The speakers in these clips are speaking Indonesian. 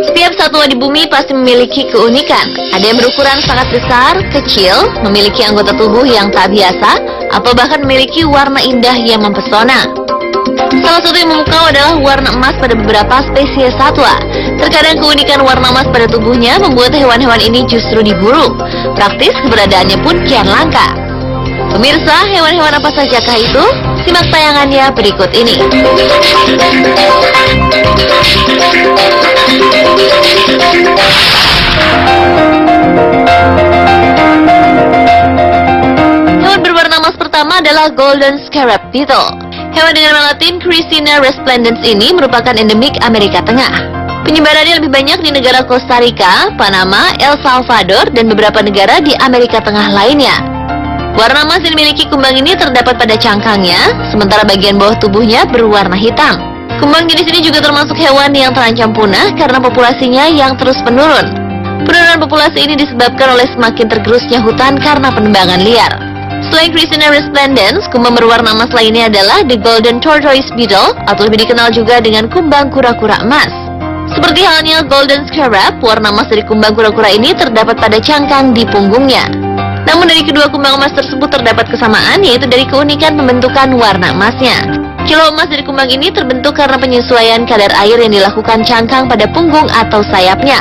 Setiap satwa di bumi pasti memiliki keunikan. Ada yang berukuran sangat besar, kecil, memiliki anggota tubuh yang tak biasa, atau bahkan memiliki warna indah yang mempesona. Salah satu yang memukau adalah warna emas pada beberapa spesies satwa. Terkadang keunikan warna emas pada tubuhnya membuat hewan-hewan ini justru diburu. Praktis keberadaannya pun kian langka. Pemirsa, hewan-hewan apa sajakah itu? Simak tayangannya berikut ini. Hewan berwarna emas pertama adalah Golden Scarab Beetle. Hewan dengan nama latin Chrysina resplendens ini merupakan endemik Amerika Tengah. Penyebarannya lebih banyak di negara Costa Rica, Panama, El Salvador, dan beberapa negara di Amerika Tengah lainnya. Warna emas yang dimiliki kumbang ini terdapat pada cangkangnya, sementara bagian bawah tubuhnya berwarna hitam. Kumbang jenis ini juga termasuk hewan yang terancam punah karena populasinya yang terus menurun. Penurunan populasi ini disebabkan oleh semakin tergerusnya hutan karena penebangan liar. Selain Chrysina resplendens, kumbang berwarna emas lainnya adalah The Golden Tortoise Beetle, atau lebih dikenal juga dengan kumbang kura-kura emas. Seperti halnya Golden Scarab, warna emas dari kumbang kura-kura ini terdapat pada cangkang di punggungnya. Namun dari kedua kumbang emas tersebut terdapat kesamaan, yaitu dari keunikan pembentukan warna emasnya. Kilo emas dari kumbang ini terbentuk karena penyesuaian kadar air yang dilakukan cangkang pada punggung atau sayapnya.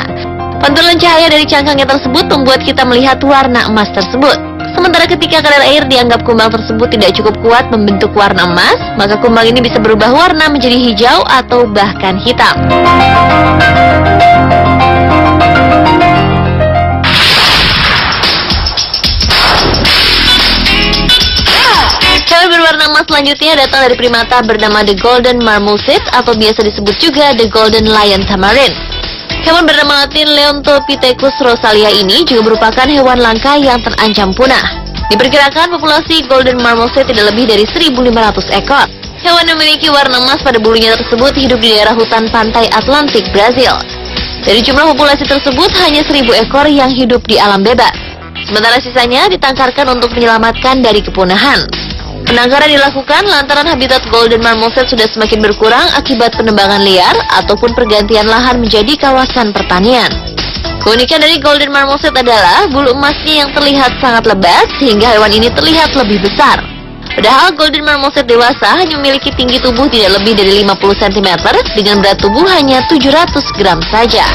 Pantulan cahaya dari cangkangnya tersebut membuat kita melihat warna emas tersebut. Sementara ketika kadar air dianggap kumbang tersebut tidak cukup kuat membentuk warna emas, maka kumbang ini bisa berubah warna menjadi hijau atau bahkan hitam. Hewan berwarna emas selanjutnya datang dari primata bernama The Golden Marmoset, atau biasa disebut juga The Golden Lion Tamarin. Hewan bernama latin Leontopithecus rosalia ini juga merupakan hewan langka yang terancam punah. Diperkirakan populasi Golden Marmoset tidak lebih dari 1.500 ekor. Hewan yang memiliki warna emas pada bulunya tersebut hidup di daerah hutan pantai Atlantik, Brazil. Dari jumlah populasi tersebut, hanya 1.000 ekor yang hidup di alam bebas. Sementara sisanya ditangkarkan untuk menyelamatkan dari kepunahan. Penangkaran dilakukan lantaran habitat Golden Marmoset sudah semakin berkurang akibat penebangan liar ataupun pergantian lahan menjadi kawasan pertanian. Keunikan dari Golden Marmoset adalah bulu emasnya yang terlihat sangat lebat sehingga hewan ini terlihat lebih besar. Padahal Golden Marmoset dewasa hanya memiliki tinggi tubuh tidak lebih dari 50 cm dengan berat tubuh hanya 700 gram saja.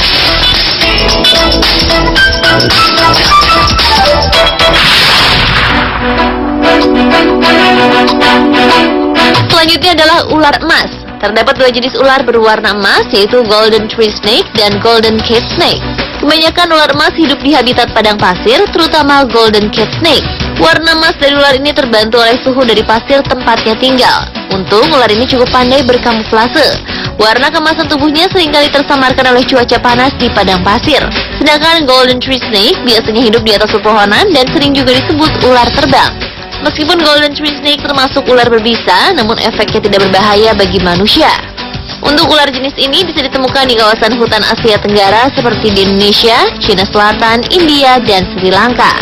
Selanjutnya adalah ular emas. Terdapat dua jenis ular berwarna emas, yaitu Golden Tree Snake dan Golden Cave Snake. Kebanyakan ular emas hidup di habitat padang pasir, terutama Golden Cave Snake. Warna emas dari ular ini terbantu oleh suhu dari pasir tempatnya tinggal. Untung ular ini cukup pandai berkamuflase. Warna kemasan tubuhnya seringkali tersamarkan oleh cuaca panas di padang pasir. Sedangkan Golden Tree Snake biasanya hidup di atas pepohonan dan sering juga disebut ular terbang. Meskipun Golden Tree Snake termasuk ular berbisa, namun efeknya tidak berbahaya bagi manusia. Untuk ular jenis ini bisa ditemukan di kawasan hutan Asia Tenggara seperti di Indonesia, Cina Selatan, India, dan Sri Lanka.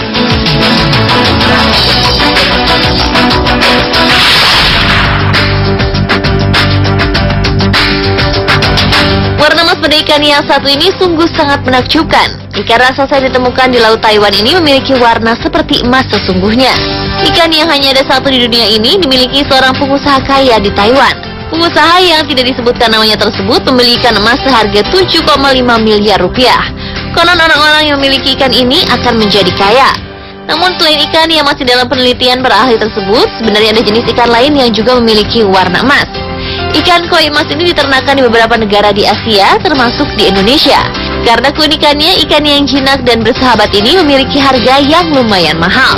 Warna emas pada ikan yang satu ini sungguh sangat menakjubkan. Ikan raksasa yang ditemukan di Laut Taiwan ini memiliki warna seperti emas sesungguhnya. Ikan yang hanya ada satu di dunia ini dimiliki seorang pengusaha kaya di Taiwan. Pengusaha yang tidak disebutkan namanya tersebut membeli ikan emas seharga 7,5 miliar rupiah. Konon orang-orang yang memiliki ikan ini akan menjadi kaya. Namun selain ikan yang masih dalam penelitian para ahli tersebut, sebenarnya ada jenis ikan lain yang juga memiliki warna emas. Ikan koi emas ini diternakan di beberapa negara di Asia, termasuk di Indonesia. Karena keunikannya, ikan yang jinak dan bersahabat ini memiliki harga yang lumayan mahal.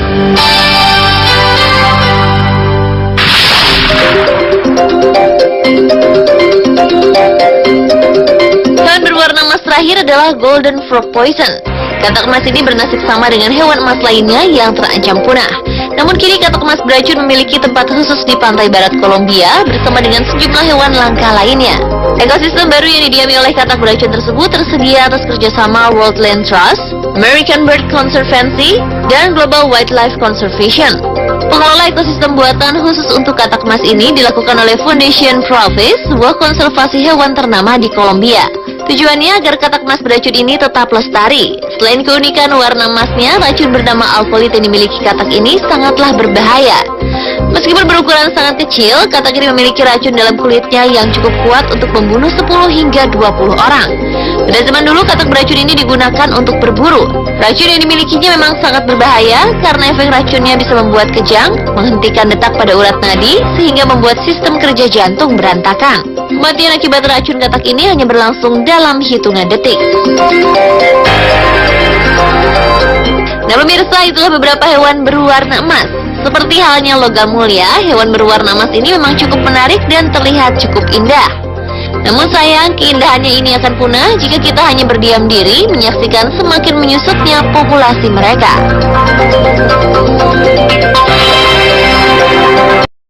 Hewan berwarna emas terakhir adalah Golden Frog Poison. Katak emas ini bernasib sama dengan hewan emas lainnya yang terancam punah. Namun kini katak emas beracun memiliki tempat khusus di pantai barat Kolombia bersama dengan sejumlah hewan langka lainnya. Ekosistem baru yang didiami oleh katak beracun tersebut tersedia atas kerjasama World Land Trust, American Bird Conservancy, dan Global Wildlife Conservation. Pengelola ekosistem buatan khusus untuk katak emas ini dilakukan oleh Foundation Provis, sebuah konservasi hewan ternama di Kolombia. Tujuannya agar katak emas beracun ini tetap lestari. Selain keunikan warna emasnya, racun bernama alkolit yang dimiliki katak ini sangatlah berbahaya. Meskipun berukuran sangat kecil, katak ini memiliki racun dalam kulitnya yang cukup kuat untuk membunuh 10 hingga 20 orang. Pada zaman dulu, katak beracun ini digunakan untuk berburu. Racun yang dimilikinya memang sangat berbahaya karena efek racunnya bisa membuat kejang, menghentikan detak pada urat nadi, sehingga membuat sistem kerja jantung berantakan. Kematian akibat racun katak ini hanya berlangsung dalam hitungan detik. Nah pemirsa, itulah beberapa hewan berwarna emas. Seperti halnya logam mulia, hewan berwarna emas ini memang cukup menarik dan terlihat cukup indah. Namun sayang, keindahannya ini akan punah jika kita hanya berdiam diri menyaksikan semakin menyusutnya populasi mereka.